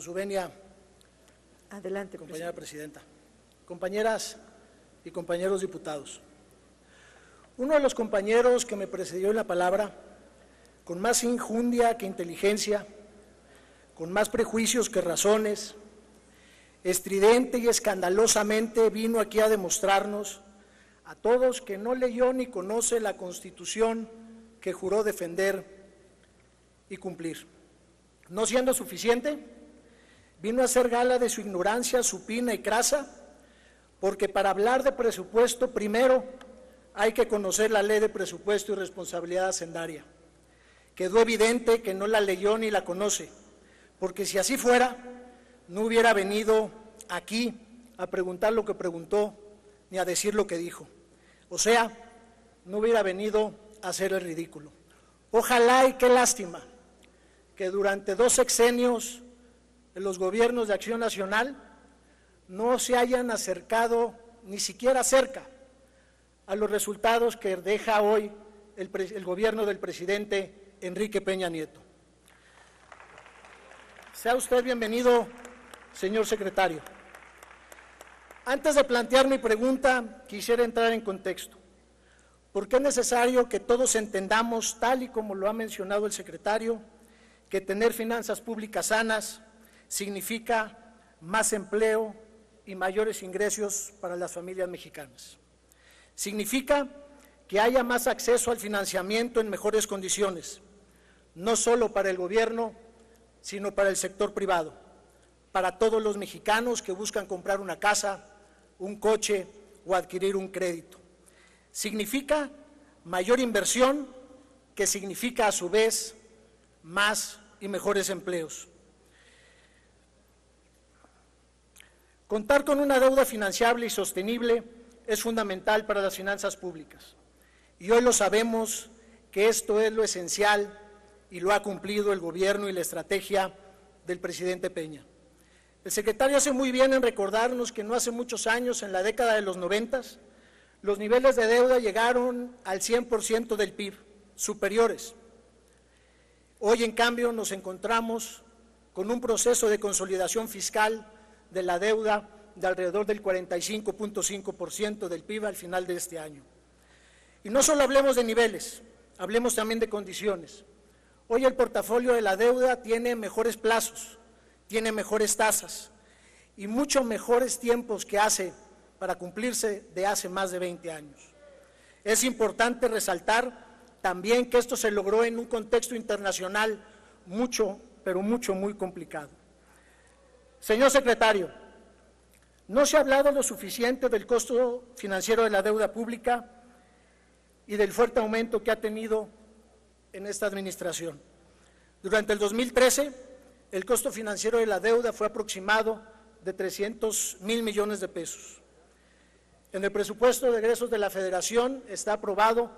con su venia. Adelante, compañera presidenta. Compañeras y compañeros diputados, uno de los compañeros que me precedió en la palabra, con más injundia que inteligencia, con más prejuicios que razones, estridente y escandalosamente vino aquí a demostrarnos a todos que no leyó ni conoce la Constitución que juró defender y cumplir. No siendo suficiente, vino a hacer gala de su ignorancia supina y crasa, porque para hablar de presupuesto primero hay que conocer la Ley de Presupuesto y Responsabilidad Hacendaria. Quedó evidente que no la leyó ni la conoce, porque si así fuera, no hubiera venido aquí a preguntar lo que preguntó, ni a decir lo que dijo. O sea, no hubiera venido a hacer el ridículo. Ojalá y qué lástima que durante 2 sexenios en los gobiernos de Acción Nacional no se hayan acercado ni siquiera cerca a los resultados que deja hoy el gobierno del presidente Enrique Peña Nieto. Sea usted bienvenido, señor secretario. Antes de plantear mi pregunta, quisiera entrar en contexto, porque es necesario que todos entendamos, tal y como lo ha mencionado el secretario, que tener finanzas públicas sanas significa más empleo y mayores ingresos para las familias mexicanas. Significa que haya más acceso al financiamiento en mejores condiciones, no solo para el gobierno, sino para el sector privado, para todos los mexicanos que buscan comprar una casa, un coche o adquirir un crédito. Significa mayor inversión, que significa a su vez más y mejores empleos. Contar con una deuda financiable y sostenible es fundamental para las finanzas públicas. Y hoy lo sabemos que esto es lo esencial y lo ha cumplido el gobierno y la estrategia del presidente Peña. El secretario hace muy bien en recordarnos que no hace muchos años, en la década de los 90, los niveles de deuda llegaron al 100% del PIB, superiores. Hoy, en cambio, nos encontramos con un proceso de consolidación fiscal de la deuda de alrededor del 45.5% del PIB al final de este año. Y no solo hablemos de niveles, hablemos también de condiciones. Hoy el portafolio de la deuda tiene mejores plazos, tiene mejores tasas y mucho mejores tiempos que hace para cumplirse de hace más de 20 años. Es importante resaltar también que esto se logró en un contexto internacional muy complicado. Señor secretario, no se ha hablado lo suficiente del costo financiero de la deuda pública y del fuerte aumento que ha tenido en esta administración. Durante el 2013, el costo financiero de la deuda fue aproximado de 300,000 millones de pesos. En el presupuesto de egresos de la Federación está aprobado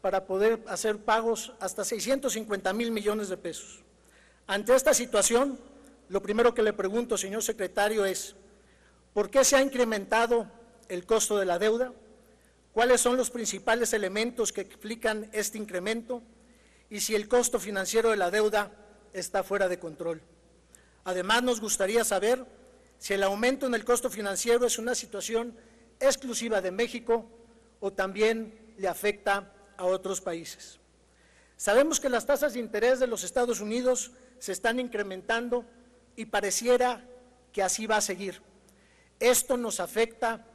para poder hacer pagos hasta 650,000 millones de pesos. Ante esta situación, lo primero que le pregunto, señor secretario, es ¿por qué se ha incrementado el costo de la deuda? ¿Cuáles son los principales elementos que explican este incremento? Y si el costo financiero de la deuda está fuera de control. Además, nos gustaría saber si el aumento en el costo financiero es una situación exclusiva de México o también le afecta a otros países. Sabemos que las tasas de interés de los Estados Unidos se están incrementando y pareciera que así va a seguir. Esto nos afecta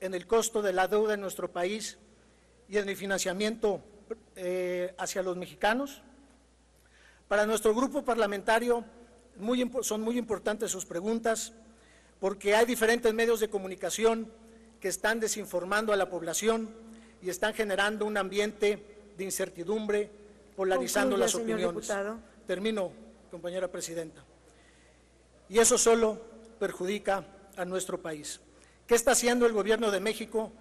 en el costo de la deuda en nuestro país y en el financiamiento hacia los mexicanos. Para nuestro grupo parlamentario son muy importantes sus preguntas, porque hay diferentes medios de comunicación que están desinformando a la población y están generando un ambiente de incertidumbre, polarizando las opiniones. Termino, compañera presidenta. Y eso solo perjudica a nuestro país. ¿Qué está haciendo el gobierno de México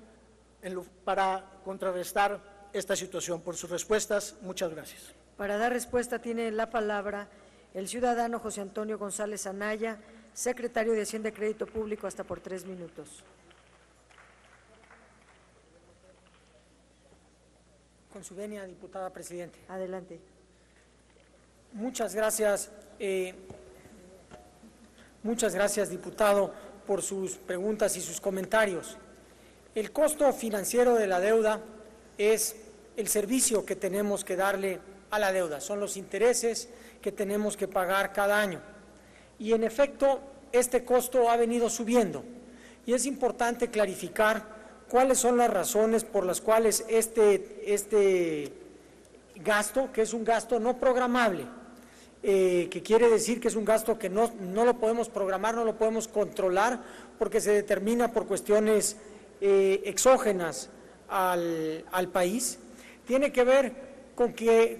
para contrarrestar esta situación? Por sus respuestas, muchas gracias. Para dar respuesta tiene la palabra el ciudadano José Antonio González Anaya, secretario de Hacienda y Crédito Público, hasta por 3 minutos. Con su venia, diputada presidente. Adelante. Muchas gracias. Muchas gracias, diputado, por sus preguntas y sus comentarios. El costo financiero de la deuda es el servicio que tenemos que darle a la deuda, son los intereses que tenemos que pagar cada año. Y en efecto, este costo ha venido subiendo y es importante clarificar cuáles son las razones por las cuales este gasto, que es un gasto no programable, que quiere decir que es un gasto que no lo podemos programar, no lo podemos controlar porque se determina por cuestiones exógenas al país, tiene que ver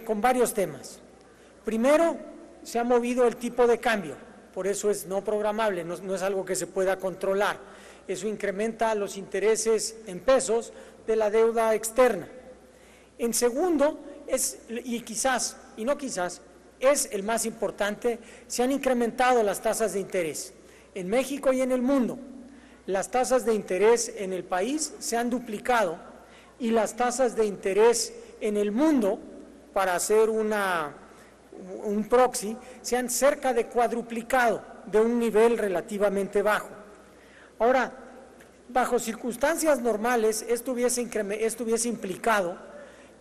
con varios temas. Primero, se ha movido el tipo de cambio, por eso es no programable, no es algo que se pueda controlar. Eso incrementa los intereses en pesos de la deuda externa. En segundo, es el más importante, se han incrementado las tasas de interés en México y en el mundo. Las tasas de interés en el país se han duplicado y las tasas de interés en el mundo, para hacer un proxy, se han cerca de cuadruplicado de un nivel relativamente bajo. Ahora, bajo circunstancias normales, esto hubiese implicado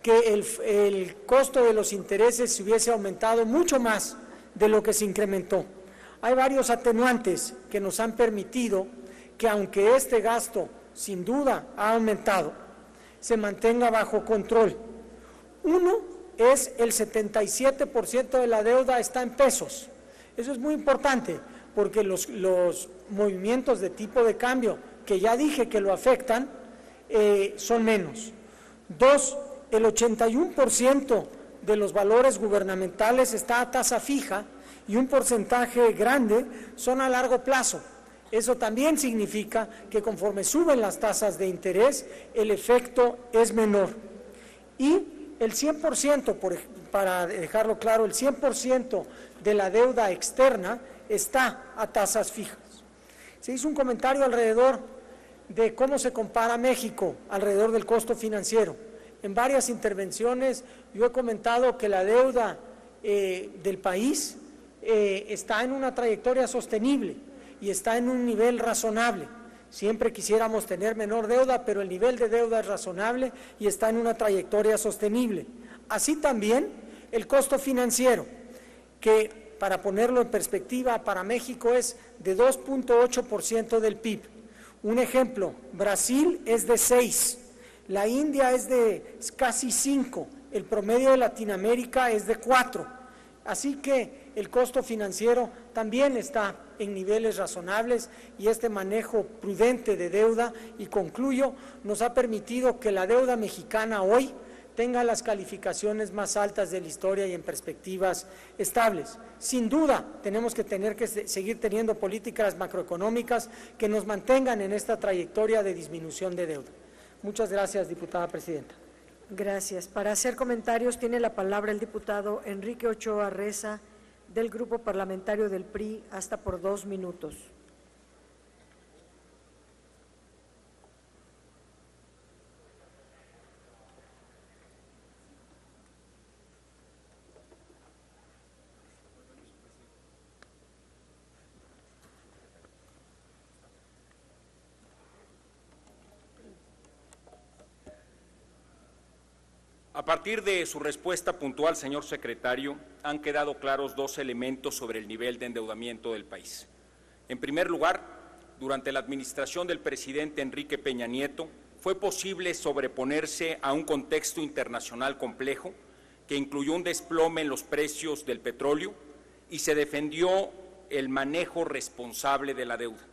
que el costo de los intereses se hubiese aumentado mucho más de lo que se incrementó. Hay varios atenuantes que nos han permitido que, aunque este gasto sin duda ha aumentado, se mantenga bajo control. Uno es el 77% de la deuda está en pesos. Eso es muy importante porque los movimientos de tipo de cambio, que ya dije que lo afectan, son menos. Dos, el 81% de los valores gubernamentales está a tasa fija y un porcentaje grande son a largo plazo. Eso también significa que conforme suben las tasas de interés, el efecto es menor. Y el 100%, para dejarlo claro, el 100% de la deuda externa está a tasas fijas. Se hizo un comentario alrededor de cómo se compara México alrededor del costo financiero. En varias intervenciones yo he comentado que la deuda del país está en una trayectoria sostenible y está en un nivel razonable. Siempre quisiéramos tener menor deuda, pero el nivel de deuda es razonable y está en una trayectoria sostenible. Así también el costo financiero, que para ponerlo en perspectiva para México es de 2.8% del PIB. Un ejemplo, Brasil es de 6%, la India es de casi 5%, el promedio de Latinoamérica es de 4%. Así que el costo financiero también está en niveles razonables y este manejo prudente de deuda, y concluyo, nos ha permitido que la deuda mexicana hoy tenga las calificaciones más altas de la historia y en perspectivas estables. Sin duda, tenemos que seguir teniendo políticas macroeconómicas que nos mantengan en esta trayectoria de disminución de deuda. Muchas gracias, diputada presidenta. Gracias. Para hacer comentarios tiene la palabra el diputado Enrique Ochoa Reza, del Grupo Parlamentario del PRI, hasta por 2 minutos. A partir de su respuesta puntual, señor secretario, han quedado claros 2 elementos sobre el nivel de endeudamiento del país. En primer lugar, durante la administración del presidente Enrique Peña Nieto, fue posible sobreponerse a un contexto internacional complejo que incluyó un desplome en los precios del petróleo y se defendió el manejo responsable de la deuda.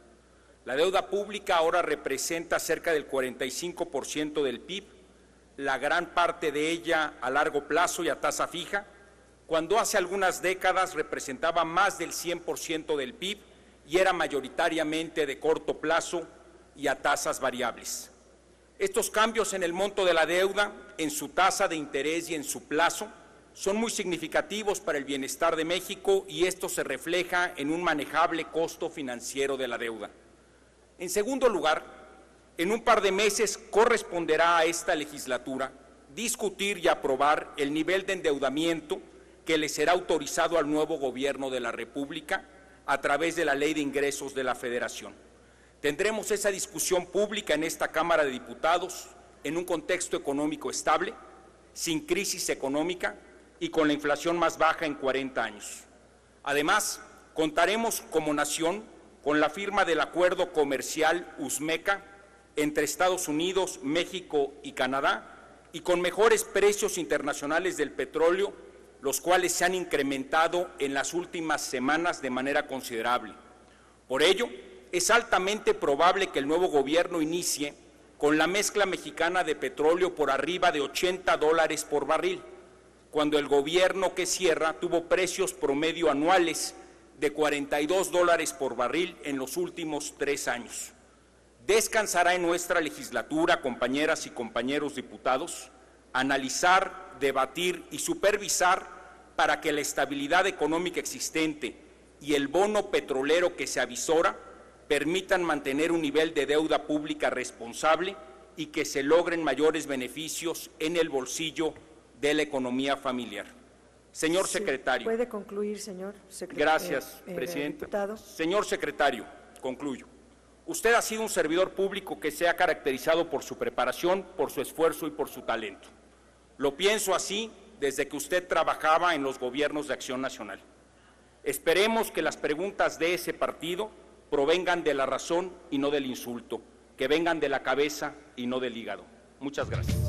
La deuda pública ahora representa cerca del 45% del PIB, la gran parte de ella a largo plazo y a tasa fija, cuando hace algunas décadas representaba más del 100% del PIB y era mayoritariamente de corto plazo y a tasas variables. Estos cambios en el monto de la deuda, en su tasa de interés y en su plazo, son muy significativos para el bienestar de México y esto se refleja en un manejable costo financiero de la deuda. En segundo lugar, en un par de meses corresponderá a esta legislatura discutir y aprobar el nivel de endeudamiento que le será autorizado al nuevo Gobierno de la República, a través de la Ley de Ingresos de la Federación. Tendremos esa discusión pública en esta Cámara de Diputados en un contexto económico estable, sin crisis económica y con la inflación más baja en 40 años. Además, contaremos como nación con la firma del Acuerdo Comercial USMECA entre Estados Unidos, México y Canadá, y con mejores precios internacionales del petróleo, los cuales se han incrementado en las últimas semanas de manera considerable. Por ello, es altamente probable que el nuevo gobierno inicie con la mezcla mexicana de petróleo por arriba de $80 por barril, cuando el gobierno que cierra tuvo precios promedio anuales de $42 por barril en los últimos 3 años. Descansará en nuestra legislatura, compañeras y compañeros diputados, analizar, debatir y supervisar para que la estabilidad económica existente y el bono petrolero que se avisora permitan mantener un nivel de deuda pública responsable y que se logren mayores beneficios en el bolsillo de la economía familiar. Señor secretario. Puede concluir, señor secretario. Gracias, presidenta. Señor secretario, concluyo. Usted ha sido un servidor público que se ha caracterizado por su preparación, por su esfuerzo y por su talento. Lo pienso así desde que usted trabajaba en los gobiernos de Acción Nacional. Esperemos que las preguntas de ese partido provengan de la razón y no del insulto, que vengan de la cabeza y no del hígado. Muchas gracias.